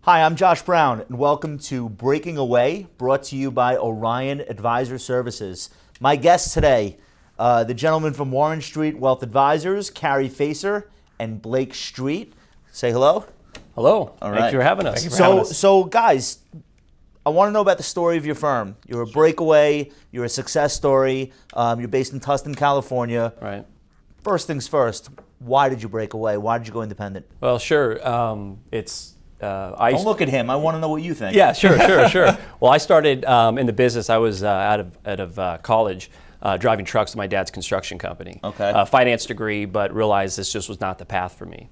Hi, I'm Josh Brown, and welcome to Breaking Away, brought to you by Orion Advisor Services. My guests today, the gentleman from Warren Street Wealth Advisors, Cary and Blake Street. Say hello. Hello. All Thank right. you for having us. So guys, I want to know about the story of your firm. You're a breakaway. You're a success story. You're based in Tustin, California. Right. First things first. Why did you break away? Why did you go independent? Well, sure. Don't look at him. I want to know what you think. Yeah, sure. Well, I started in the business. I was out of college, driving trucks to my dad's construction company. Okay. Finance degree, but realized this just was not the path for me.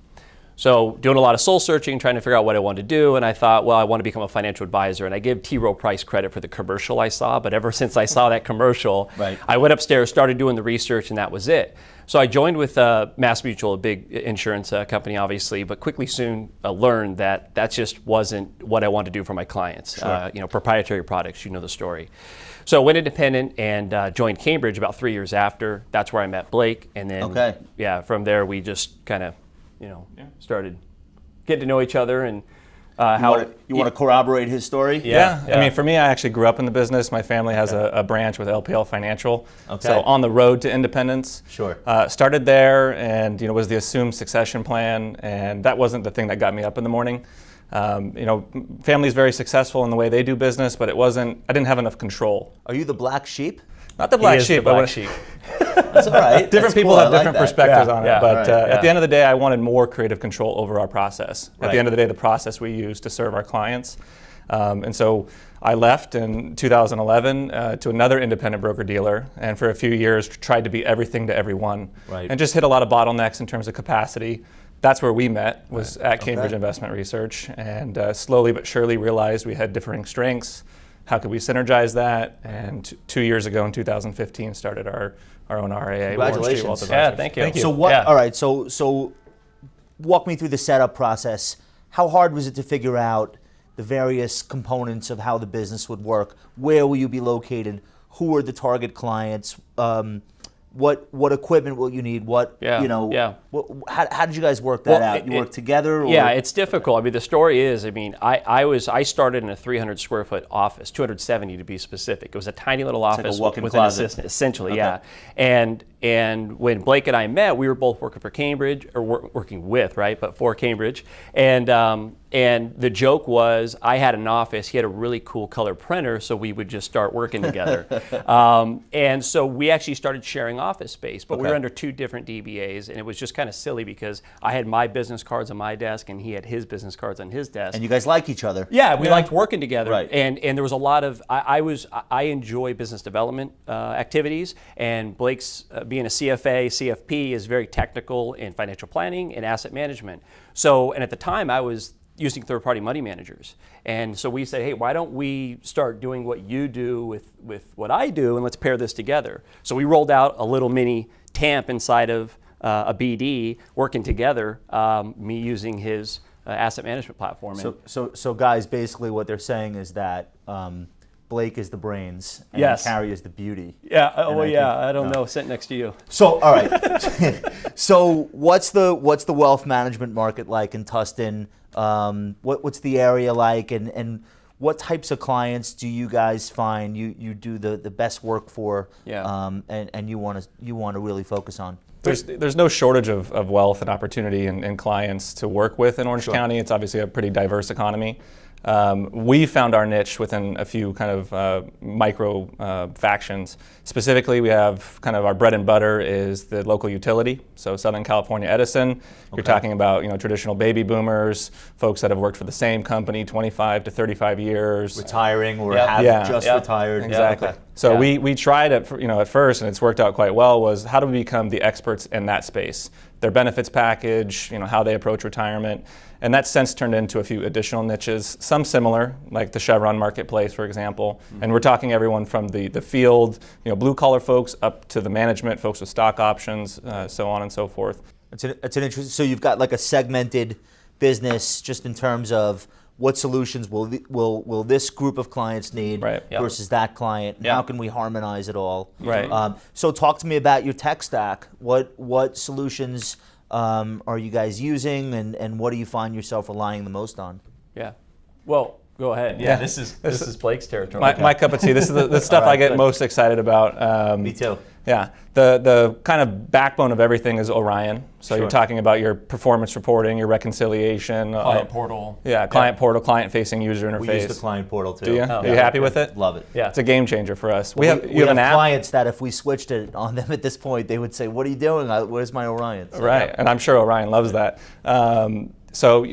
So doing a lot of soul searching, trying to figure out what I wanted to do, and I thought, well, I want to become a financial advisor. And I give T. Rowe Price credit for the commercial I saw, but ever since I saw that commercial, Right. I went upstairs, started doing the research, and that was it. So I joined with Mass Mutual, a big insurance company, obviously, but quickly soon learned that that just wasn't what I wanted to do for my clients. Sure. Proprietary products, you know the story. So I went independent and joined Cambridge about 3 years after. That's where I met Blake, and then from there we just kind of started getting to know each other and You want to corroborate his story? Yeah. I mean, for me, I actually grew up in the business. My family has a branch with LPL Financial. Okay. So on the road to independence. Sure. Started there and, was the assumed succession plan. And that wasn't the thing that got me up in the morning. Family's very successful in the way they do business, but I didn't have enough control. Are you the black sheep? Not the black sheep, the black sheep. That's all right. Different people have different perspectives on it, Yeah, but right, at the end of the day, I wanted more creative control over our process. At Right. the end of the day, the process we use to serve our clients. And so I left in 2011 to another independent broker-dealer, and for a few years tried to be everything to everyone. Right. And just hit a lot of bottlenecks in terms of capacity. That's where we met, was at Cambridge Investment Research, and slowly but surely realized we had differing strengths. How could we synergize that? And 2 years ago in 2015 started our own RIA. Congratulations. Warren Street Wealth Yeah, Advisors. thank you. So what? All right. So walk me through the setup process. How hard was it to figure out the various components of how the business would work? Where will you be located? Who are the target clients? What equipment will you need? How did you guys work that out? You work together? Or? Yeah, it's difficult. I mean, the story is, I started in a 300 square foot office, 270 to be specific. It was a tiny little office like a walk-in with closet. an assistant, essentially, Okay. yeah. And when Blake and I met, we were both working for Cambridge, or working with, right, but for Cambridge. And the joke was, I had an office, he had a really cool color printer, so we would just start working together. And so we actually started sharing office space, but we were under two different DBAs, and it was just kind of silly because I had my business cards on my desk and he had his business cards on his desk. And you guys like each other? Yeah, we liked working together, Right. and there was a lot of I enjoy business development activities, and Blake's being a CFA, CFP is very technical in financial planning and asset management. So, and at the time I was using third-party money managers, and so we said, hey, why don't we start doing what you do with what I do, and let's pair this together. So we rolled out a little mini TAMP inside of a BD, working together, me using his asset management platform. So guys, basically what they're saying is that Blake is the brains and Yes. Cary is the beauty. Yeah. I I don't know. Sitting next to you. So all right. So what's the wealth management market like in Tustin? What's the area like, and what types of clients do you guys find you do the best work for? Yeah. And you want to really focus on? There's no shortage of wealth and opportunity and clients to work with in Orange County. It's obviously a pretty diverse economy. We found our niche within a few kind of micro factions. Specifically, we have kind of our bread and butter is the local utility. So Southern California Edison, you're talking about traditional baby boomers, folks that have worked for the same company 25 to 35 years. Retiring or Yep. have Yeah. just Yep. retired. Exactly. Okay. So Yeah. we tried at first, and it's worked out quite well, was how do we become the experts in that space? Their benefits package, how they approach retirement. And that's since turned into a few additional niches, some similar, like the Chevron Marketplace, for example. Mm-hmm. And we're talking everyone from the field, blue collar folks, up to the management, folks with stock options, so on and so forth. It's an interesting. So you've got like a segmented business, just in terms of what solutions will this group of clients need versus that client? And how can we harmonize it all? Right. So talk to me about your tech stack. What solutions are you guys using, and what do you find yourself relying the most on? Yeah. Well, go ahead. Yeah, this is Blake's territory. My cup of tea. This is the stuff I get most excited about. Me too. Yeah, the kind of backbone of everything is Orion. So you're talking about your performance reporting, your reconciliation, Client portal. Yeah, client portal, client-facing user interface. We use the client portal too. Do you? Are you happy with it? Love it. Yeah, it's a game changer for us. We have an app. clients that if we switched it on them at this point, they would say, "What are you doing? Where's my Orion?" So, right, and I'm sure Orion loves that. So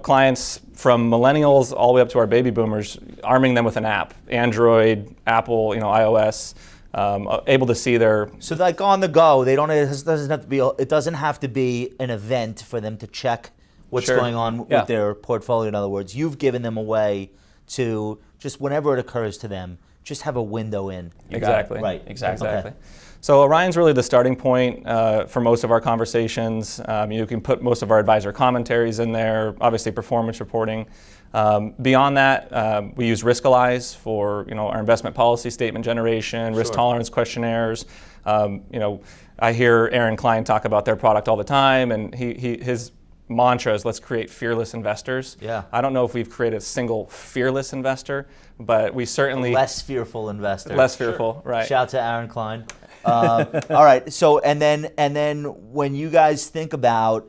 clients from millennials all the way up to our baby boomers, arming them with an app, Android, Apple, iOS. Able to see their like on the go. They don't. It doesn't have to be. It doesn't have to be an event for them to check what's going on with their portfolio. In other words, you've given them a way to just whenever it occurs to them, just have a window in. Exactly. Right. Exactly. Okay. So Orion's really the starting point for most of our conversations. You can put most of our advisor commentaries in there. Obviously, performance reporting. Beyond that, we use Riskalyze for our investment policy statement generation, risk tolerance questionnaires. I hear Aaron Klein talk about their product all the time, and his mantra is let's create fearless investors. Yeah. I don't know if we've created a single fearless investor, but we certainly Less fearful investor. less fearful, right? Shout out to Aaron Klein. All right. So and then when you guys think about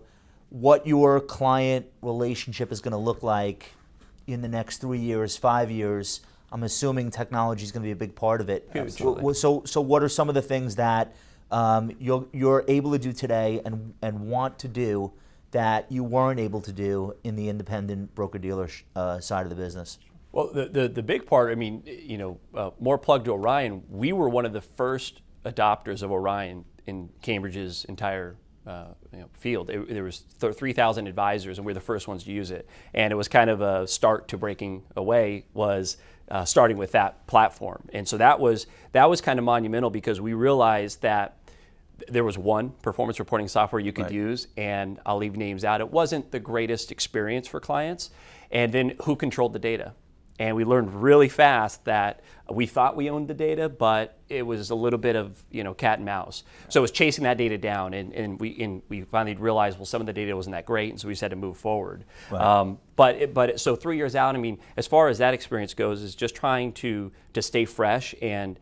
what your client relationship is going to look like in the next 3 years, 5 years, I'm assuming technology is going to be a big part of it. Absolutely. So what are some of the things that you're able to do today and want to do that you weren't able to do in the independent broker-dealer side of the business? Well, the big part, more plug to Orion, we were one of the first adopters of Orion in Cambridge's entire field. There was 3,000 advisors, and we were the first ones to use it. And it was kind of a start to breaking away, was starting with that platform. And so that was kind of monumental, because we realized that there was one performance reporting software you could use, and I'll leave names out. It wasn't the greatest experience for clients. And then who controlled the data? And we learned really fast that we thought we owned the data, but it was a little bit of cat and mouse. So it was chasing that data down, and we finally realized, well, some of the data wasn't that great, and so we just had to move forward. Right. So 3 years out, as far as that experience goes, is just trying to stay fresh and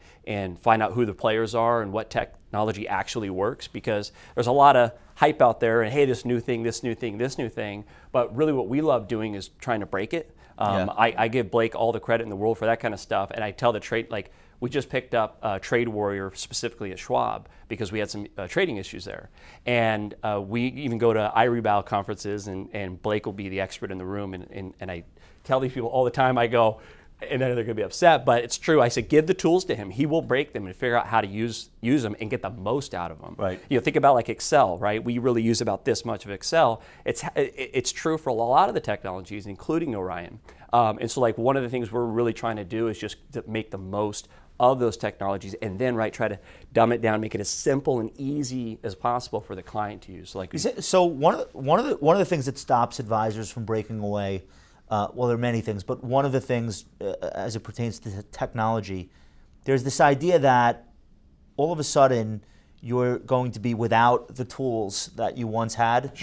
find out who the players are and what technology actually works, because there's a lot of hype out there, and hey, this new thing, but really what we love doing is trying to break it. I give Blake all the credit in the world for that kind of stuff, and I tell the trade, like, we just picked up Trade Warrior specifically at Schwab because we had some trading issues there. And we even go to iRebound conferences, and Blake will be the expert in the room, and I tell these people all the time, I go, and then they're going to be upset, but it's true. I said, give the tools to him. He will break them and figure out how to use them and get the most out of them. Right. Think about like Excel, right? We really use about this much of Excel. It's true for a lot of the technologies, including Orion. And so like one of the things we're really trying to do is just to make the most of those technologies, and then try to dumb it down, make it as simple and easy as possible for the client to use. So one of the things that stops advisors from breaking away. Well, there are many things, but one of the things as it pertains to technology, there's this idea that all of a sudden you're going to be without the tools that you once had,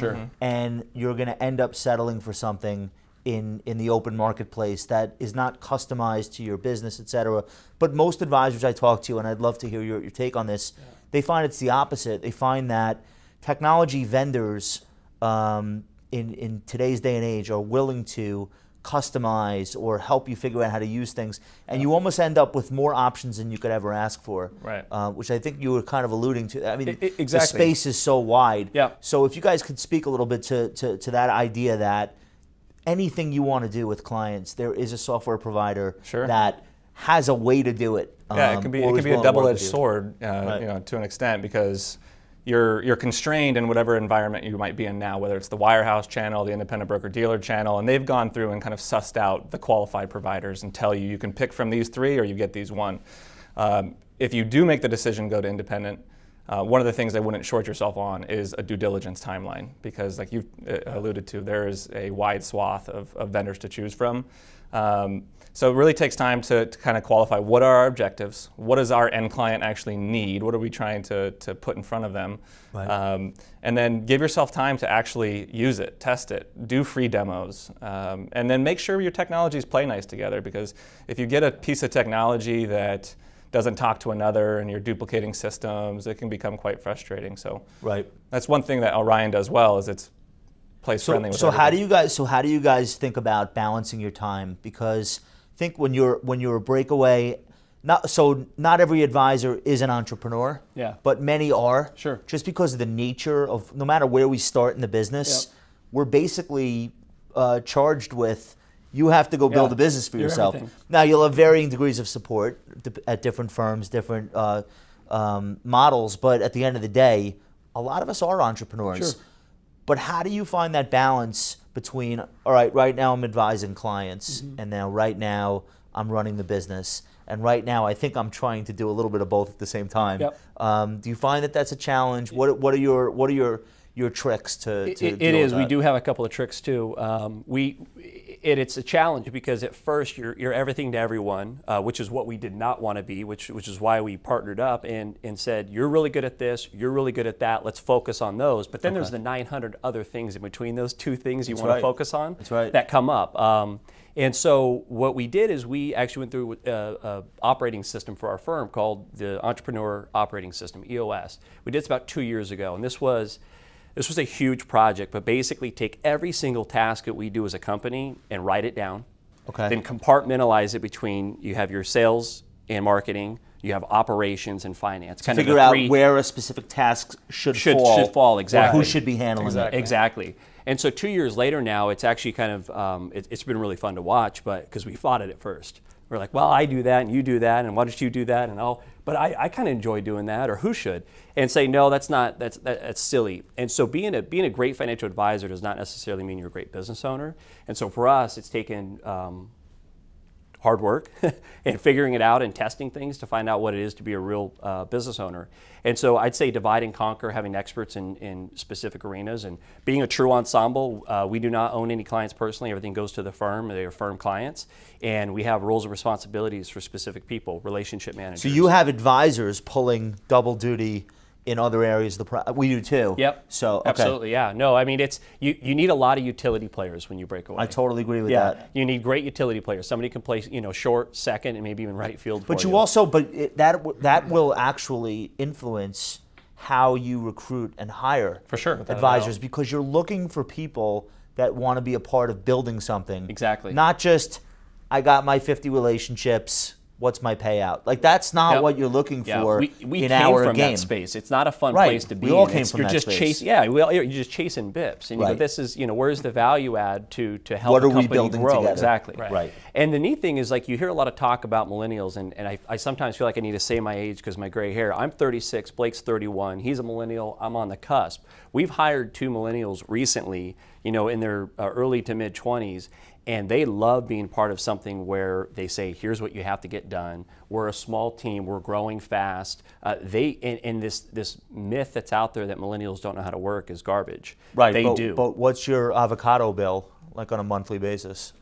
and you're going to end up settling for something in the open marketplace that is not customized to your business, et cetera. But most advisors I talk to, and I'd love to hear your take on this, they find it's the opposite. They find that technology vendors in today's day and age are willing to customize or help you figure out how to use things, and you almost end up with more options than you could ever ask for. Right. Which I think you were kind of alluding to. Exactly. The space is so wide. Yeah. So if you guys could speak a little bit to that idea that anything you want to do with clients, there is a software provider that has a way to do it. Yeah, it can be a double-edged sword, to an extent, because you're constrained in whatever environment you might be in now, whether it's the wirehouse channel, the independent broker-dealer channel, and they've gone through and kind of sussed out the qualified providers and tell you can pick from these three or you get these one. If you do make the decision to go to independent, one of the things I wouldn't short yourself on is a due diligence timeline, because like you've alluded to, there is a wide swath of vendors to choose from. So it really takes time to kind of qualify what are our objectives, what does our end client actually need, what are we trying to put in front of them, Right. and then give yourself time to actually use it, test it, do free demos, and then make sure your technologies play nice together, because if you get a piece of technology that doesn't talk to another and you're duplicating systems, it can become quite frustrating. So Right. that's one thing that Orion does well, is it's place friendly with So everything. how do you guys think about balancing your time? Because I think when you're a breakaway, not every advisor is an entrepreneur. Yeah. But many are. Sure. Just because of the nature of, no matter where we start in the business, Yep. we're basically charged with, you have to go build a business for You're yourself. everything. Now you'll have varying degrees of support at different firms, different models. But at the end of the day, a lot of us are entrepreneurs. Sure. But how do you find that balance between, all right now I'm advising clients, and now right now I'm running the business, and right now I think I'm trying to do a little bit of both at the same time. Yep. Do you find that that's a challenge? What are your tricks to It deal is. with We that? do have a couple of tricks too. It's a challenge because at first you're everything to everyone, which is what we did not want to be, which is why we partnered up and said, you're really good at this, you're really good at that, let's focus on those. But then there's the 900 other things in between those two things you want right. to focus on That's right. that come up. And so what we did is we actually went through a operating system for our firm called the Entrepreneur Operating System, EOS. We did this about 2 years ago, and this was a huge project, but basically take every single task that we do as a company and write it down. Okay. Then compartmentalize it between, you have your sales and marketing, you have operations and finance. Kind of Figure the out three where a specific task should should fall. fall, or exactly. who should be handling it. Exactly. And so 2 years later now, it's actually kind of, it's been really fun to watch, but because we fought it at first. We're like, well, I do that and you do that, and why don't you do that? And but I kind of enjoy doing that, or who should? And say, no, that's silly. And so being a great financial advisor does not necessarily mean you're a great business owner. And so for us, it's taken hard work and figuring it out and testing things to find out what it is to be a real business owner. And so I'd say divide and conquer, having experts in specific arenas, and being a true ensemble. We do not own any clients personally. Everything goes to the firm. They are firm clients. And we have roles and responsibilities for specific people, relationship managers. So you have advisors pulling double duty in other areas of the we do too. Yep. So okay. Absolutely, yeah. No, I mean, it's you need a lot of utility players when you break away. I totally agree with that. You need great utility players. Somebody can play, short, second, and maybe even right field But for you also, that will actually influence how you recruit and hire For sure. advisors, because you're looking for people that want to be a part of building something. Exactly. Not just, I got my 50 relationships, what's my payout? Like, that's not Yep. what you're looking Yeah, for we in came our from game. that space. It's not a fun Right. place to be. We all in. came It's- from you're that just space. you're just chasing bips, and you go, Right. this is, where's the value add to help What a are we company building grow? together? Exactly. Right. And the neat thing is, like, you hear a lot of talk about millennials, and I sometimes feel like I need to say my age because my gray hair. I'm 36, Blake's 31. He's a millennial. I'm on the cusp. We've hired 2 millennials recently, in their early to mid 20s. And they love being part of something where they say, here's what you have to get done. We're a small team. We're growing fast. And this myth that's out there that millennials don't know how to work is garbage. Right. They do. But what's your avocado bill, like on a monthly basis?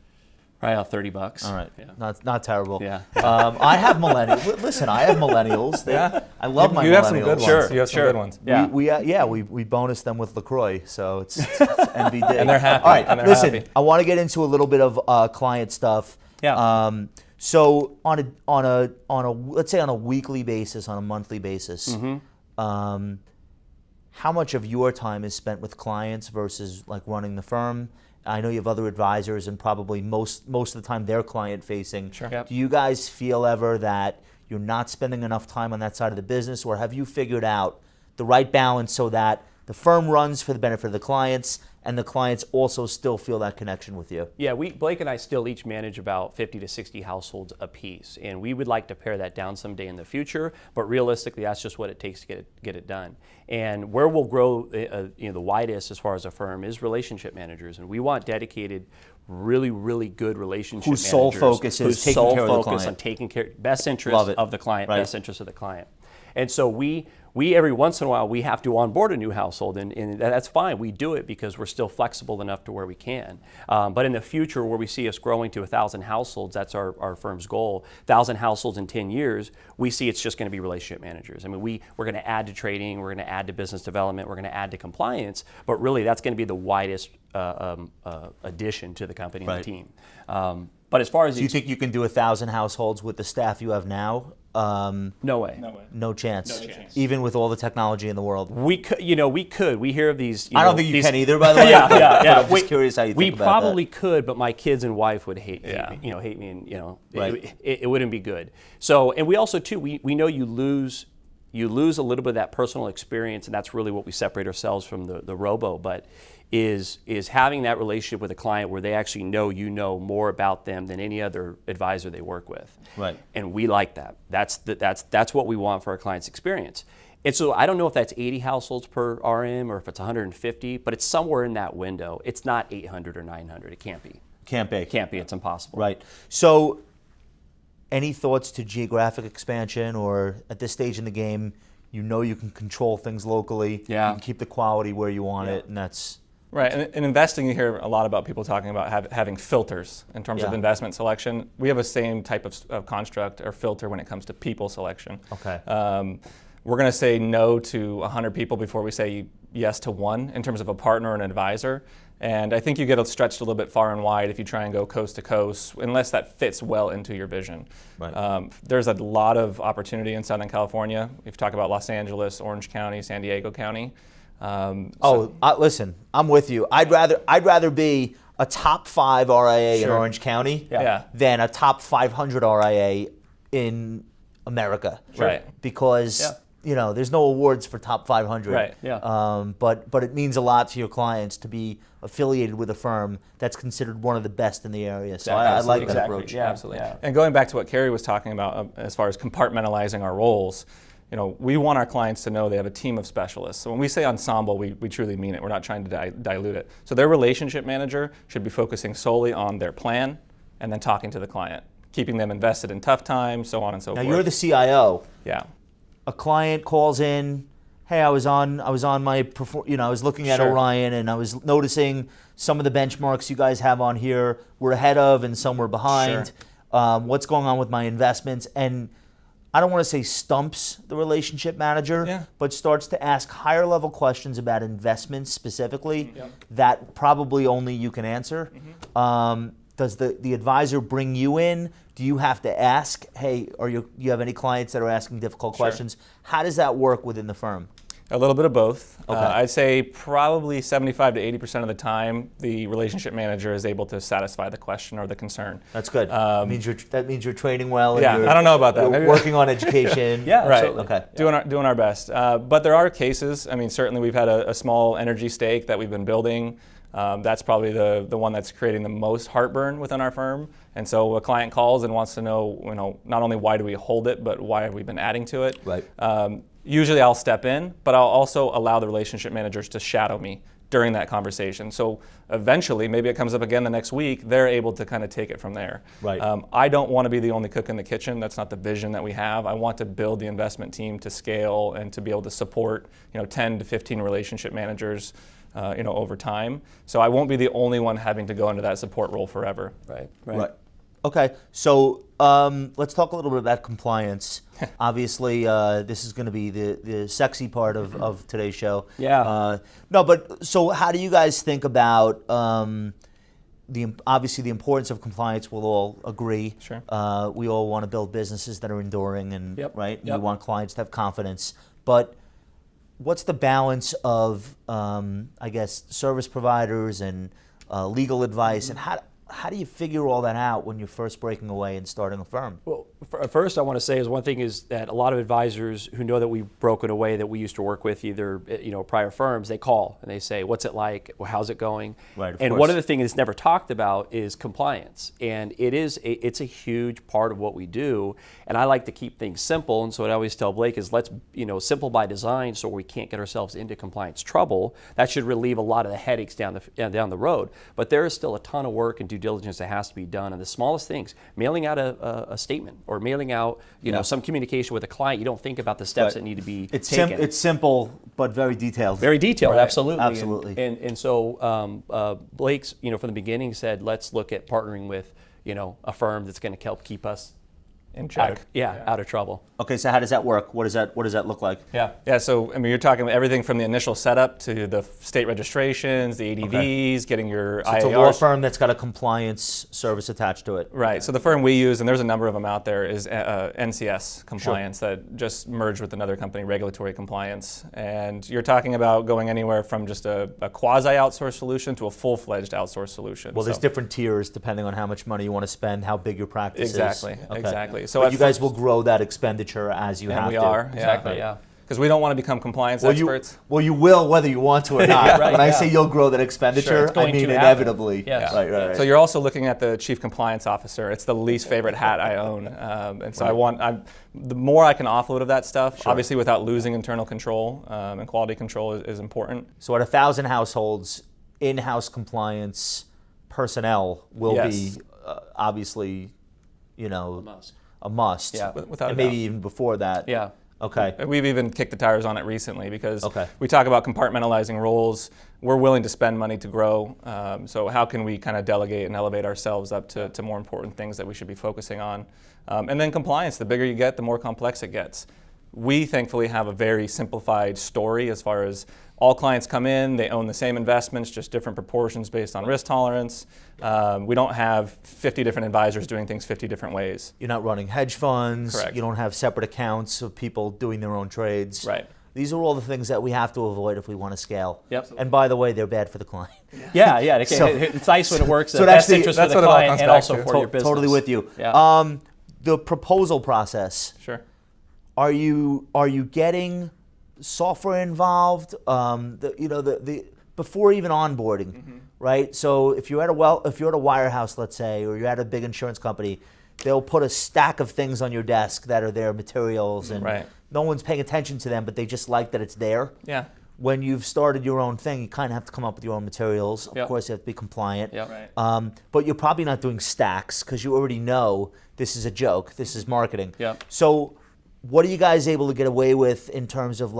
Right, $30. All right, Yeah. not terrible. Yeah. I have millennials. Listen, I have millennials. I love my millennials. You have some good ones. Sure, You have some sure. good ones. Yeah. We bonus them with LaCroix, so it's NBD. And they're happy. All right, And they're listen, happy. I want to get into a little bit of client stuff. Yeah. So on a let's say on a weekly basis, on a monthly basis, how much of your time is spent with clients versus like running the firm? I know you have other advisors, and probably most of the time they're client facing. Sure. Yep. Do you guys feel ever that you're not spending enough time on that side of the business, or have you figured out the right balance so that the firm runs for the benefit of the clients and the clients also still feel that connection with you? Yeah, Blake and I still each manage about 50 to 60 households apiece, and we would like to pare that down someday in the future. But realistically, that's just what it takes to get it done. And where we'll grow, the widest as far as a firm is relationship managers, and we want dedicated, really, really good relationship Whose sole managers focus is whose taking care of the sole focus client. on taking care, best interest Love it. of the client, Right. best interest of the client. And so we we every once in a while we have to onboard a new household, and that's fine. We do it because we're still flexible enough to where we can. But in the future, where we see us growing to 1,000 households, that's our firm's goal. 1,000 households in 10 years, we see it's just going to be relationship managers. I mean, we're going to add to trading, we're going to add to business development, we're going to add to compliance, but really that's going to be the widest addition to the company and the team. But as far as Do you think you can do 1,000 households with the staff you have now? no way. No chance. Even with all the technology in the world. We could, we could. We hear of these. I don't think you can either, by the way. yeah. But I'm just curious how you think about that. We probably could, but my kids and wife would hate me, and Right. it wouldn't be good. So, and we also too, we know you lose a little bit of that personal experience, and that's really what we separate ourselves from the robo. But is having that relationship with a client where they actually know you know more about them than any other advisor they work with. Right. And we like that. That's what we want for our clients' experience. And so I don't know if that's 80 households per RM or if it's 150, but it's somewhere in that window. It's not 800 or 900. It can't be. Can't be. Can't be. It's impossible. Right. So, any thoughts to geographic expansion, or at this stage in the game, you can control things locally. Yeah. You can keep the quality where you want it, and that's Right, and in investing, you hear a lot about people talking about having filters in terms of Yeah. investment selection. We have a same type of construct or filter when it comes to people selection. Okay. We're going to say no to 100 people before we say yes to one in terms of a partner and an advisor. And I think you get stretched a little bit far and wide if you try and go coast to coast, unless that fits well into your vision. Right. There's a lot of opportunity in Southern California. If you talk about Los Angeles, Orange County, San Diego County. Listen, I'm with you. I'd rather be a top 5 RIA in Sure. Orange County Yeah. than a top 500 RIA in America. Right. Because there's no awards for top 500. Right. Yeah. But it means a lot to your clients to be affiliated with a firm that's considered one of the best in the area. So I like that Exactly. approach. Yeah. Absolutely. Yeah. And going back to what Cary was talking about as far as compartmentalizing our roles, we want our clients to know they have a team of specialists. So when we say ensemble, we truly mean it. We're not trying to dilute it. So their relationship manager should be focusing solely on their plan and then talking to the client, keeping them invested in tough times, so on and so Now forth. you're the CIO. Yeah. A client calls in, hey, I was on my I was looking at Sure. Orion and I was noticing some of the benchmarks you guys have on here were ahead of and some were behind. What's going on with my investments? And I don't want to say stumps the relationship manager, but starts to ask higher level questions about investments specifically that probably only you can answer. Does the advisor bring you in? Do you have to ask, hey, do you have any clients that are asking difficult questions? How does that work within the firm? A little bit of both. Okay. I'd say probably 75 to 80% of the time, the relationship manager is able to satisfy the question or the concern. That's good. That means you're training well. And Yeah, you're, I don't know about that. you're Maybe- working on education. Yeah, Right. absolutely. Okay. Doing our best. But there are cases, certainly we've had a small energy stake that we've been building. That's probably the one that's creating the most heartburn within our firm. And so a client calls and wants to know, not only why do we hold it, but why have we been adding to it? Right. Usually I'll step in, but I'll also allow the relationship managers to shadow me during that conversation. So eventually, maybe it comes up again the next week, they're able to kind of take it from there. Right. I don't want to be the only cook in the kitchen. That's not the vision that we have. I want to build the investment team to scale and to be able to support 10 to 15 relationship managers over time. So I won't be the only one having to go into that support role forever. Right. Okay, so let's talk a little bit about compliance. Obviously, this is going to be the sexy part of today's show. Yeah. So how do you guys think about obviously the importance of compliance? We'll all agree. Sure. We all want to build businesses that are enduring, and right. Yep. We want clients to have confidence, but what's the balance of, service providers and legal advice, and how do you figure all that out when you're first breaking away and starting a firm? Well, first I want to say is one thing is that a lot of advisors who know that we've broken away that we used to work with either prior firms, they call and they say, what's it like? Well, how's it going? Right, and one of the things that's never talked about is compliance. And it's a huge part of what we do. And I like to keep things simple. And so what I always tell Blake is let's, simple by design so we can't get ourselves into compliance trouble. That should relieve a lot of the headaches down the road. But there is still a ton of work and due diligence that has to be done. And the smallest things, mailing out a statement or mailing out, some communication with a client, you don't think about the steps that need to be It's taken. it's simple, but very detailed. Very detailed, absolutely. Absolutely. And so Blake's, from the beginning said, let's look at partnering with, a firm that's going to help keep us In check. out of trouble. Okay, so how does that work? What does that look like? Yeah, so you're talking about everything from the initial setup to the state registrations, the ADVs, getting your So it's a IARs. law firm that's got a compliance service attached to it. Right, so the firm we use, and there's a number of them out there, is NCS compliance that just merged with another company, regulatory compliance. And you're talking about going anywhere from just a quasi-outsourced solution to a full-fledged outsourced solution. Well, there's different tiers depending on how much money you want to spend, how big your practice Exactly, is. Okay. exactly. So But you guys will grow that expenditure as you and have we to. are, Exactly, yeah. Because we don't want to become compliance Well, experts. you will whether you want to or not. Right, when I yeah. say you'll grow that expenditure, Sure, it's I going mean to happen. inevitably. Yes. Right. So you're also looking at the chief compliance officer. It's the least favorite hat I own, and so the more I can offload of that stuff, obviously without losing internal control, and quality control is important. So at 1,000 households, in-house compliance personnel will Yes. be obviously, A must. a must. Yeah. Without and a maybe doubt. even before that. Yeah. Okay. We've even kicked the tires on it recently because Okay. we talk about compartmentalizing roles. We're willing to spend money to grow. So how can we kind of delegate and elevate ourselves up to more important things that we should be focusing on? And then compliance, the bigger you get, the more complex it gets. We thankfully have a very simplified story as far as all clients come in, they own the same investments, just different proportions based on risk tolerance. We don't have 50 different advisors doing things 50 different ways. You're not running hedge funds. Correct. You don't have separate accounts of people doing their own trades. Right. These are all the things that we have to avoid if we want to scale. Yep. And by the way, they're bad for the client. Yeah. So- It's nice when it works. so the that's best the- interest that's for the what it all client comes and back also to. for your business. Totally with you. Yeah. The proposal process. Sure. Are you getting software involved? The before even onboarding, right? So if you're at a wirehouse, let's say, or you're at a big insurance company, they'll put a stack of things on your desk that are their materials, and Right. no one's paying attention to them, but they just like that it's there. Yeah. When you've started your own thing, you kind of have to come up with your own materials. Of Yep. course, you have to be compliant. Yep. Right. But you're probably not doing stacks because you already know this is a joke. This is marketing. Yep. So what are you guys able to get away with in terms of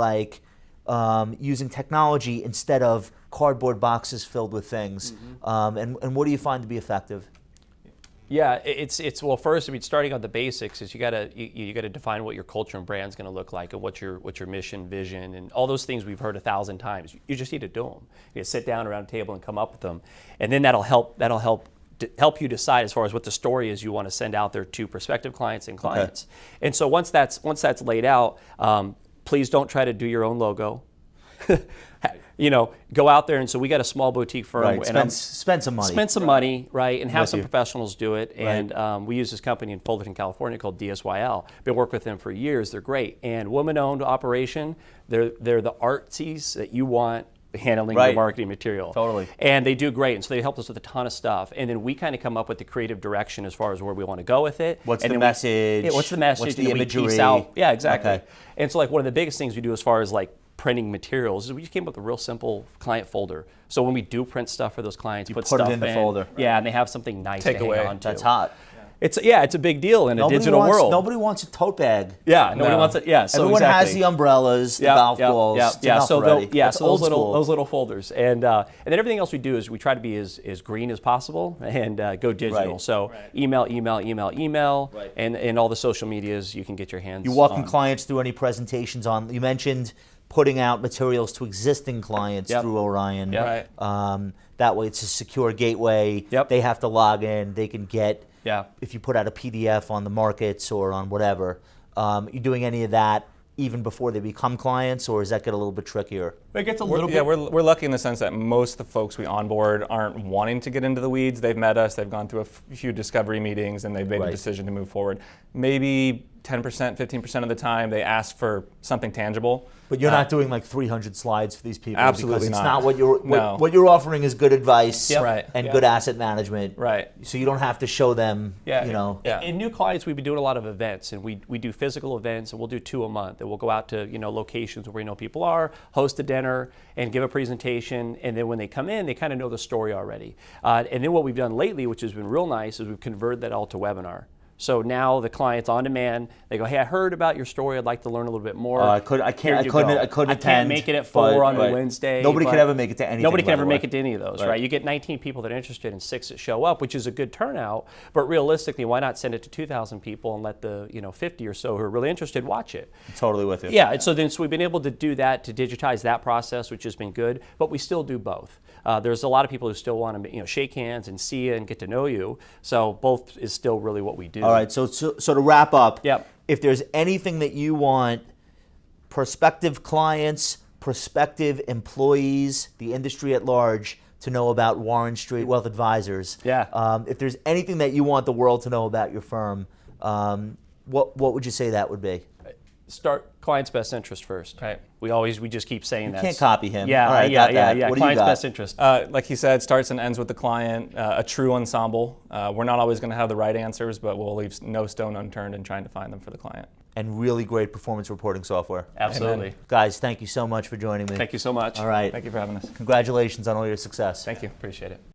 using technology instead of cardboard boxes filled with things? And what do you find to be effective? Yeah, well, first, starting on the basics is you gotta define what your culture and brand's gonna look like, and what's your mission, vision, and all those things we've heard 1,000 times. You just need to do them. You sit down around a table and come up with them, and then that'll help you decide as far as what the story is you want to send out there to prospective clients and clients. And so once that's laid out, please don't try to do your own logo. Go out there, and so we got a small boutique firm. Right. And Spend some money. Spend some money, right, and have With some you. professionals do it. Right. And we use this company in Fullerton, California called DSYL. Been working with them for years. They're great. And woman-owned operation. They're the artsies that you want handling Right. your marketing material. Totally. And they do great. And so they helped us with a ton of stuff. And then we kind of come up with the creative direction as far as where we want to go with it. What's And the then message? what's the message? What's and the then we piece imagery? out. Yeah, exactly. Okay. And so one of the biggest things we do as far as printing materials is we just came up with a real simple client folder. So when we do print stuff for those clients, You put put it stuff in the folder. Yeah, and they have something nice Take to away. hang on to. That's hot. It's a big deal in a digital world. Nobody wants a tote bag. Yeah, nobody No. wants it. Yeah, so Everyone exactly. has the umbrellas, the golf balls. It's enough So already. so Old those school. little folders, and then everything else we do is we try to be as green as possible and go digital. Right. So email, and all the social medias you can get your hands. You walking on. clients through any presentations on? You mentioned putting out materials to existing clients Yep. through Orion. Yep. Right. That way, it's a secure gateway. Yep. They have to log in. They can get. Yeah. If you put out a PDF on the markets or on whatever, you doing any of that even before they become clients, or does that get a little bit trickier? It gets a little bit. Yeah, we're lucky in the sense that most of the folks we onboard aren't wanting to get into the weeds. They've met us, they've gone through a few discovery meetings, and they've made a Right. decision to move forward. Maybe 10%, 15% of the time, they ask for something tangible. But you're not doing 300 slides for these people. Absolutely because it's not. not what you're No. what you're offering is good advice Yep. Right. and Yeah. good asset management. Right. So you don't have to show them. Yeah. Yeah. In new clients, we've been doing a lot of events, and we do physical events, and we'll do 2 a month. And we'll go out to locations where we know people are, host a dinner, and give a presentation. And then when they come in, they kind of know the story already. And then what we've done lately, which has been real nice, is we've converted that all to webinar. So now the client's on demand. They go, hey, I heard about your story. I'd like to learn a little bit more. I couldn't attend. I can't make it at 4 on a Wednesday. Nobody but can ever make it to anything. Nobody can by ever the way. make it to any of those, right? You get 19 people that are interested and 6 that show up, which is a good turnout. But realistically, why not send it to 2,000 people and let the 50 or so who are really interested watch it? Totally with you. Yeah, and so we've been able to do that, to digitize that process, which has been good. But we still do both. There's a lot of people who still want to shake hands and see you and get to know you. So both is still really what we do. All right. So to wrap up, Yep. if there's anything that you want prospective clients, prospective employees, the industry at large to know about Warren Street Wealth Advisors, if there's anything that you want the world to know about your firm, what would you say that would be? Start client's best interest first. Right. We just keep saying that. Can't copy him. Yeah, All right, yeah. What do you Client's got? best interest. Like he said, starts and ends with the client, a true ensemble. We're not always going to have the right answers, but we'll leave no stone unturned in trying to find them for the client. And really great performance reporting software. Absolutely. Amen. Guys, thank you so much for joining me. Thank you so much. All right. Thank you for having us. Congratulations on all your success. Thank you. Appreciate it.